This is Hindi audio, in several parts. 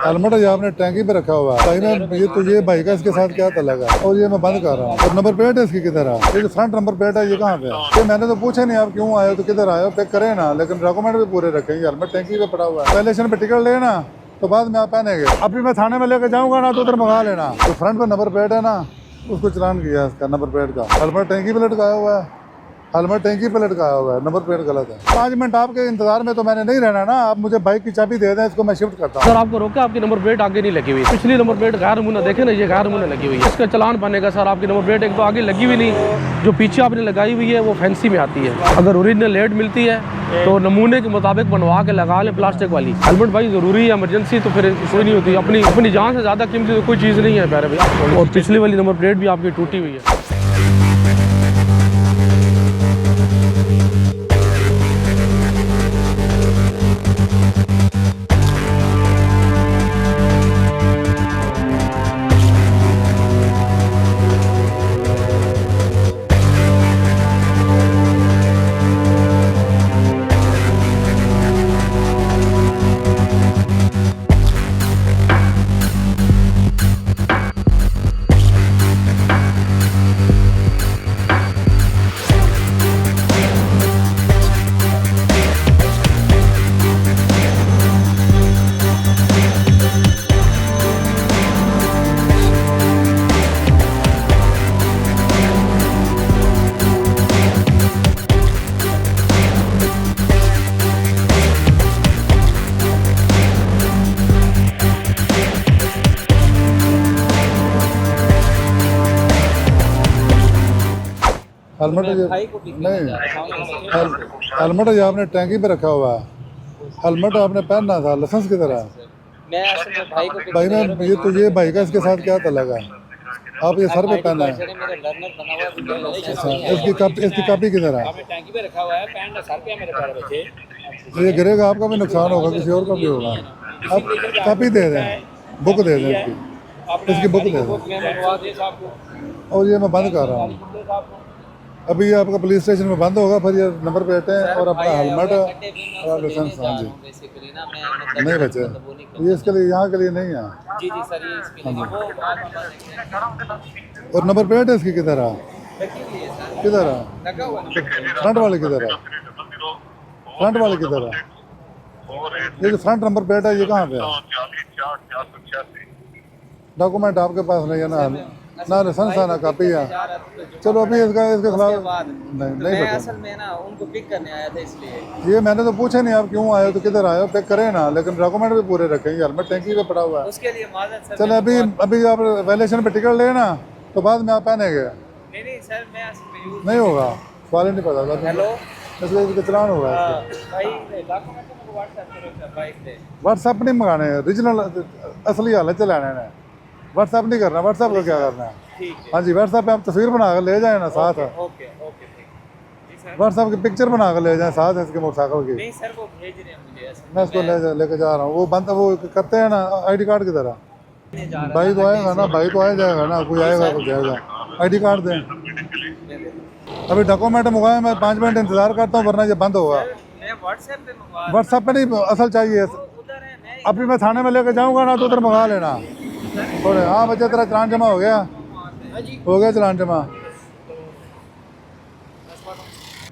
हेलमेट ये आपने टैंकी पे रखा हुआ है भाई। मैं ये भाई का इसके साथ क्या तलक है? और ये मैं बंद कर रहा हूँ। और नंबर प्लेट है इसकी किधर है? ये जो फ्रंट नंबर प्लेट है ये कहाँ पे है? ये मैंने तो पूछा नहीं आप क्यों आए हो, तो किधर आए हो, पिक करे ना। लेकिन डॉक्यूमेंट भी पूरे रखें। हेलमेट टैंकी पे पड़ा हुआ है। पहले स्टेशन पे टिकट लेना तो बाद में आप पहनेंगे। अभी मैं थाने में लेके जाऊंगा ना तो उधर मंगा लेना। तो फ्रंट पे नंबर प्लेट है ना, उसको चलान किया इसका नंबर प्लेट का। हेलमेट टैंकी पे लटकाया हुआ है। हेलमेट टैंकी पे लटकाया हुआ है, नंबर प्लेट गलत है। 5 मिनट आपके इंतजार में तो मैंने नहीं रहना ना। आप मुझे बाइक की चाबी दे दें, इसको मैं शिफ्ट करता हूँ। सर आपको रोका, आपकी नंबर प्लेट आगे नहीं लगी हुई। पिछली नंबर प्लेट गैर नमूना देखे ना, ये गैर नमूना लगी हुई है। इसका चलान बनेगा सर। आपकी नंबर प्लेट एक तो आगे लगी हुई नहीं, जो पीछे आपने लगाई हुई है वो फैंसी में आती है। अगर ओरिजिनल लेट मिलती है तो नमूने के मुताबिक बनवा के लगा ले प्लास्टिक वाली। हेलमेट भाई जरूरी है, इमरजेंसी तो फिर कोई नहीं होती। अपनी जान से ज़्यादा कीमती तो कोई चीज़ नहीं है प्यारे भैया। और पिछली वाली नंबर प्लेट भी आपकी टूटी हुई है। हेलमेट नहीं, हेलमेट ये आपने टैंकी पे रखा हुआ है। हेलमेट आपने पहनना था। लाइसेंस किधर है? मैं असल में भाई को भाई मैं ये भाई का इसके साथ क्या तलक है? आप ये सर पे पहना है। मेरा लर्नर बना हुआ है। अच्छा, इसकी कापी किधर है? आपने टैंकी पे रखा हुआ है, पैंट सर पे है मेरे पैर बच्चे। तो ये गिरेगा, आपका भी नुकसान होगा, किसी और का भी होगा। आप कापी दे दें, बुक दे दें इसकी बुक दे दें। मैं मंगवा दे साहब को। और ये मैं बंद कर रहा हूँ। अभी ये आपका पुलिस स्टेशन में बंद होगा, फिर ये नंबर प्लेटें और अपना हेलमेट और लाइसेंस। हाँ जी, बेसिकली ना मैं नहीं बचे ये, इसके लिए यहाँ के लिए नहीं है। जी जी सर, ये इसके लिए वो और नंबर प्लेट है इसकी किधर है? किधर है? लगा हुआ फ्रंट वाले किधर है? फ्रंट वाले किधर है? ये जो फ्रंट नंबर प्लेट है ये कहाँ पे है? डॉक्यूमेंट आपके पास नहीं है ना, ना लाइसेंस है ना कापी है। चलो अभी इसके खिलाफ नहीं मैं बचा। असल में ना उनको पिक करने आया था इसलिए। ये मैंने तो पूछा नहीं आप क्यों आए हो, तो किधर आए हो, पिक करे ना। लेकिन डॉक्यूमेंट भी पूरे रखें। हेलमेट टैंकी पे पड़ा हुआ है। उसके लिए माजरत सर। चलो अभी आप वैल्यूएशन पे टिकट लेना तो बाद में आप पहनेंगे। नहीं सर, मैं असल में यूज नहीं होगा, सवाल नहीं पता था। हेलो इसलिए इसका चलान होगा। भाई डॉक्यूमेंट को व्हाट्सएप करो सर बाइक पे। व्हाट्सएप नहीं मंगाने, ओरिजिनल असली हालत चलाने ने। व्हाट्सएप नहीं करना। व्हाट्सएप का क्या करना है? ठीक है। हाँ जी, व्हाट्सएप पे आप तस्वीर बना कर ले जाए ना साथ। ओके ओके ठीक जी सर। व्हाट्सएप की पिक्चर बना कर ले जाए साथ इसके मोटरसाइकिल की। नहीं सर, वो भेज रहे हैं मुझे असल मैं इसको लेके जा रहा हूँ। वो बंद वो करते हैं ना, आईडी कार्ड की तरह। में जा रहा भाई तो आएगा ना, भाई तो आ जाएगा ना, कोई आएगा तो जाएगा। आईडी कार्ड दें। अभी डॉक्यूमेंट मंगाए, मैं 5 मिनट इंतजार करता हूँ वरना ये बंद होगा। मैं व्हाट्सएप पे मंगवा व्हाट्सएप पे नहीं, असल चाहिए। उधर है मैं। अभी मैं थाने में लेके जाऊँगा ना तो उधर मंगा लेना थोड़े। हाँ बच्चे, तेरा चलान जमा हो गया? हो गया चलान जमा।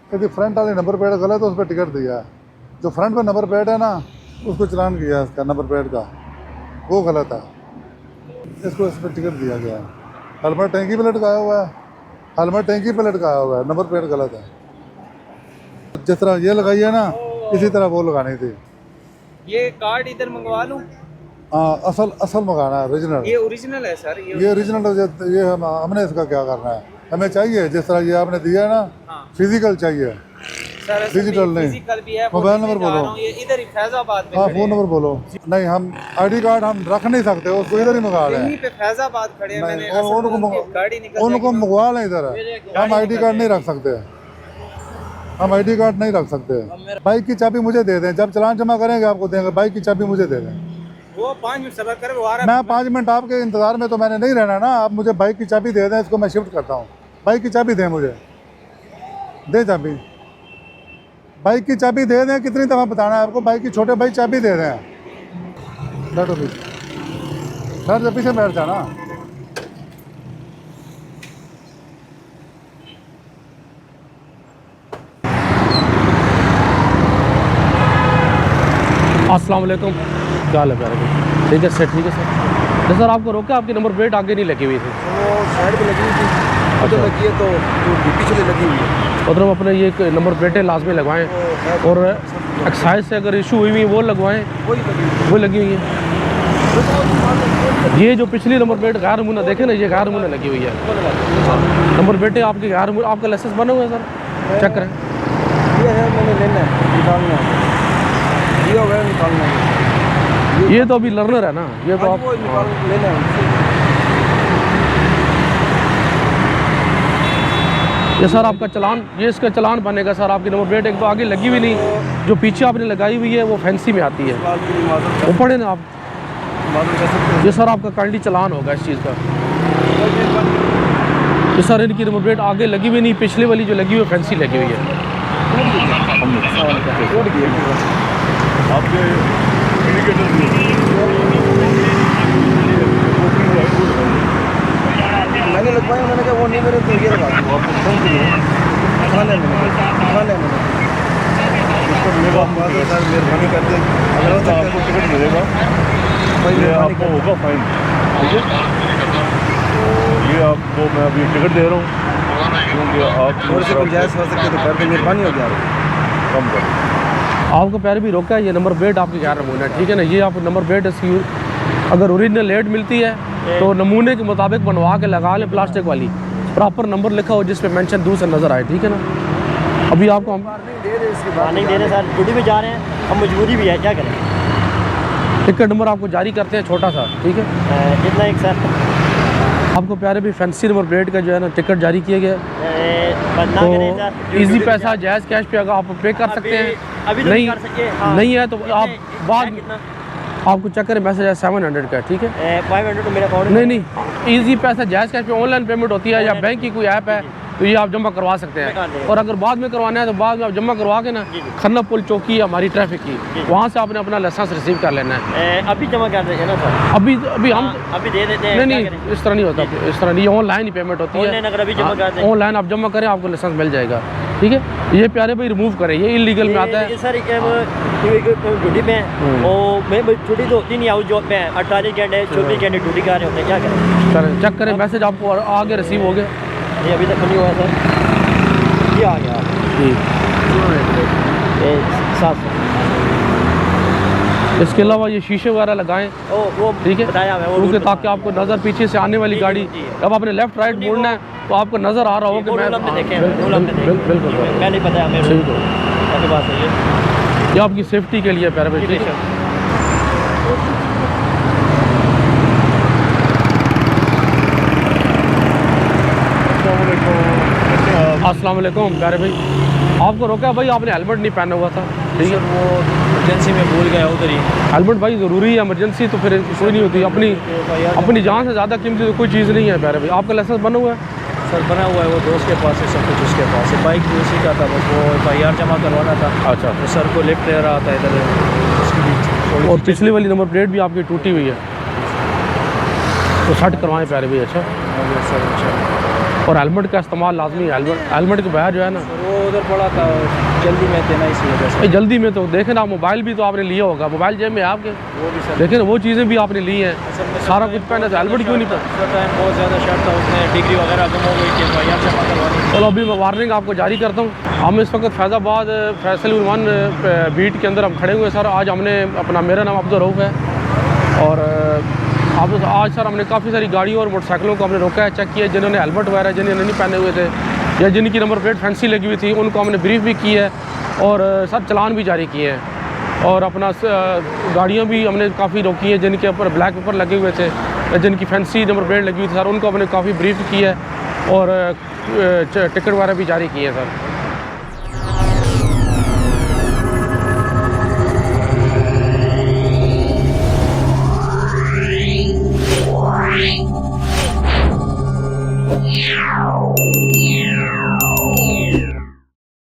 क्योंकि फ्रंट वाली नंबर प्लेट गलत है, उस पर टिकट दिया है। जो फ्रंट पे नंबर प्लेट है ना, उसको चलान किया इसका नंबर प्लेट का, वो गलत है। इसको इस पर टिकट दिया गया है। हेलमेट टैंकी पे लटकाया हुआ है। हेलमेट टैंकी पे लटकाया हुआ है, नंबर प्लेट गलत है। जिस तरह ये लगाई है ना, इसी तरह वो लगानी थी। ये कार्ड इधर मंगवा लूं? हाँ, असल मंगाना है, ओरिजिनल। ये ओरिजिनल है सर। ये ओरिजिनल। ये हमने इसका क्या करना है? हमें चाहिए जिस तरह ये आपने दिया है ना, हाँ। फिजिकल चाहिए, सर डिजिटल नहीं। फिजिकल भी है। मोबाइल नंबर बोलो। ये इधर ही फैजाबाद में हाँ, खड़े फ़ोन हैं। नंबर बोलो। नहीं, हम आईडी कार्ड हम रख नहीं सकते, उसको इधर ही मंगा लें। यहीं पे फैजाबाद खड़े हैं। मैंने नहीं, असल में उनको उनकी गाड़ी निकल उनको जाएगी। मंगवा लें इधर। हम आईडी कार्ड नहीं रख सकते। हम आईडी कार्ड नहीं रख सकते। बाइक की चाबी मुझे दे दें, जब चलान जमा करेंगे आपको देंगे। बाइक की चाबी मुझे दे दें। वो 5 मिनट सबर करे, वो आ रहा है। मैं 5 मिनट आपके इंतजार में तो मैंने नहीं रहना ना। आप मुझे बाइक की चाबी दे दें, इसको मैं शिफ्ट करता हूँ। बाइक की चाबी दें मुझे, दे चाबी। बाइक की चाबी दे दें। कितनी दफ़ा बताना है आपको? बाइक की छोटे भाई चाबी दे दें। बैठो भी। सर जब पीछे बैठ जाना। अस्सलाम वालेकुम, क्या हाल है प्यारे भाई? ठीक है सर, ठीक है सर। सर आपको रोका, आपकी नंबर प्लेट आगे नहीं लगी हुई थी। वो साइड पे लगी हुई थी, अच्छा। लगी है तो जो पीछे लगी हुई है। मतलब अपने ये नंबर प्लेटें लाजमी लगवाएं और एक्साइज से अगर इशू हुई हुई वो लगवाएं, वो लगी हुई है। ये जो पिछली नंबर प्लेट गैर नमूना देखे ना, ये गैर नमूना लगी हुई है। नंबर प्लेटें आपकी गैर, आपका लाइसेंस बना हुआ है सर? चेक करें। ये है, मैंने लेना है, निकालना है, ये हो गया निकालना है। ये तो अभी लर्नर है ना, ये तो आप लेना है। ये सर आपका चालान, ये इसका चालान बनेगा सर। आपकी नंबर प्लेट एक तो आगे लगी हुई नहीं, जो पीछे आपने लगाई हुई है वो फैंसी में आती है, वो पढ़े ना आप। ये सर आपका काइंडली चालान होगा इस चीज़ का। ये सर इनकी नंबर प्लेट आगे लगी हुई नहीं, पिछले वाली जो लगी हुई है फैंसी लगी हुई है। मैंने लगवाया, उन्होंने कहा वो नहीं मेरे तो ये लगा दो, खाने में सर मेहरबानी करते हैं, अगर आपको टिकट मिलेगा ये आपको होगा फाइन, ठीक है? तो ये आपको मैं अभी टिकट दे रहा हूँ, क्योंकि आप और से गुंजाइश हो सकती है तो कर दें, मेहरबानी हो गया, कम कर। आपको पैर भी रोका है, ये नंबर प्लेट आपकी गैर नमूना है, ठीक है ना? ये आप नंबर प्लेट इसकी अगर ओरिजिनल लेट मिलती है तो नमूने के मुताबिक बनवा के लगा लें, प्लास्टिक वाली, प्रॉपर नंबर लिखा हो जिस पे मेंशन दूर से नज़र आए, ठीक है ना? अभी आपको हम नहीं दे रहे सर, ड्यूटी में जा रहे हैं, हम मजबूरी भी है, क्या करें? टिकट नंबर आपको जारी करते हैं छोटा सा, ठीक है? कितना एक सर? आपको प्यारे भी फैंसी नंबर प्लेट का जो है ना टिकट जारी किया गया है, तो इजी पैसा जायज़ कैश पे अगर आप पे कर सकते हैं, अभी तो नहीं कर सके, हाँ। नहीं है तो आप बाद आपको चेक करें, मैसेज है 700 का, ठीक है? 500 तो मेरा अकाउंट नहीं, इजी पैसा जायज़ कैश पे ऑनलाइन पेमेंट होती है या बैंक की कोई ऐप है तो ये आप जमा करवा सकते हैं। और अगर बाद में करवाना है तो बाद में आप जमा करवा के ना खन्ना पुल चौकी है हमारी ट्रैफिक की, वहाँ से आपने अपना लाइसेंस रिसीव कर लेना है। अभी जमा कर देंगे ना सर? अभी हम अभी दे देते हैं। नहीं, इस तरह नहीं होता, इस तरह नहीं, ऑनलाइन ही पेमेंट होती है। अगर अभी जमा कर दें, ऑनलाइन आप जमा करें, आपको लाइसेंस मिल जाएगा, ठीक है? ये प्यारे भाई रिमूव करें, ये इलीगल में आता है। सर ड्यूटी पे हैं और मैं ड्यूटी तो होती नहीं, आउट जॉब पे हैं, 28 घंटे 24 घंटे ड्यूटी कर रहे होते हैं, क्या करें? चेक करें, मैसेज आपको आगे रिसीव हो गया। ये अभी तक नहीं हुआ सर, ये आ गया जी। 700। इसके अलावा ये शीशे वगैरह लगाएं, वो ठीक है? बताया मैं, क्योंकि ताकि आपको नज़र पीछे से आने वाली गाड़ी, जब आपने लेफ्ट राइट मुड़ना है तो आपको नज़र आ रहा हो कि मैं बिल्कुल मैं नहीं पता मेरे ठीक है, आपके पास है ये आपकी सेफ्टी के लिए प्यारे भाई, ठीक है? अस्सलाम वालेकुम प्यारे भाई, आपको रोका भाई, आपने हेलमेट नहीं पहना हुआ था, ठीक है? वो इमरजेंसी में भूल गया उधर ही। हेलमेट भाई ज़रूरी है, इमरजेंसी तो फिर कोई नहीं होती, अपनी जान से ज़्यादा कीमती तो कोई चीज़ नहीं है प्यारे भाई। आपका लाइसेंस बना हुआ है? सर बना हुआ है, वो दोस्त के पास है, सब कुछ उसके पास है, बाइक भी उसी का था, बस वो FIR जमा करवाना था। अच्छा, तो सर को लिफ्ट ले रहा था इधर, उसकी भी और पिछली वाली नंबर प्लेट भी आपकी टूटी हुई है, तो सेट करवाएं प्यारे भाई। अच्छा, सर अच्छा। और हेलमेट का इस्तेमाल लाजमी है, हेलमेट के बगैर जो है ना, वो उधर पड़ा था, जल्दी में थे ना, इसलिए वजह से। जल्दी में तो देखें ना, मोबाइल भी तो आपने लिया होगा, मोबाइल जेब में है आपके, वो भी सर देखें ना, वो चीज़ें भी आपने ली हैं, सारा कुछ पहना था, हेलमेट क्यों नहीं पहना? टाइम बहुत ज़्यादा शर्ट था, उसने डिग्री वगैरह गुम हो गई थी, FIR जमा करवानी। चलो अभी मैं वार्निंग आपको जारी करता हूँ। हम इस वक्त फैज़ाबाद फैसल 1 बीट के अंदर हम खड़े हुए सर। आज हमने अपना, मेरा नाम अब्दुल रऊफ़ है, और आज सर हमने काफ़ी सारी गाड़ियों और मोटरसाइकिलों को हमने रोका है, चेक किया, जिन्होंने हेलमेट वगैरह जिन्होंने नहीं पहने हुए थे या जिनकी नंबर प्लेट फैंसी लगी हुई थी, उनको हमने ब्रीफ भी की है और सर चलान भी जारी किए हैं। और अपना गाड़ियाँ भी हमने काफ़ी रोकी हैं जिनके ऊपर ब्लैक पेपर लगे हुए थे या जिनकी फैंसी नंबर प्लेट लगी हुई थी सर, उनको हमने काफ़ी ब्रीफ किया है और टिकट वगैरह भी जारी किए हैं सर।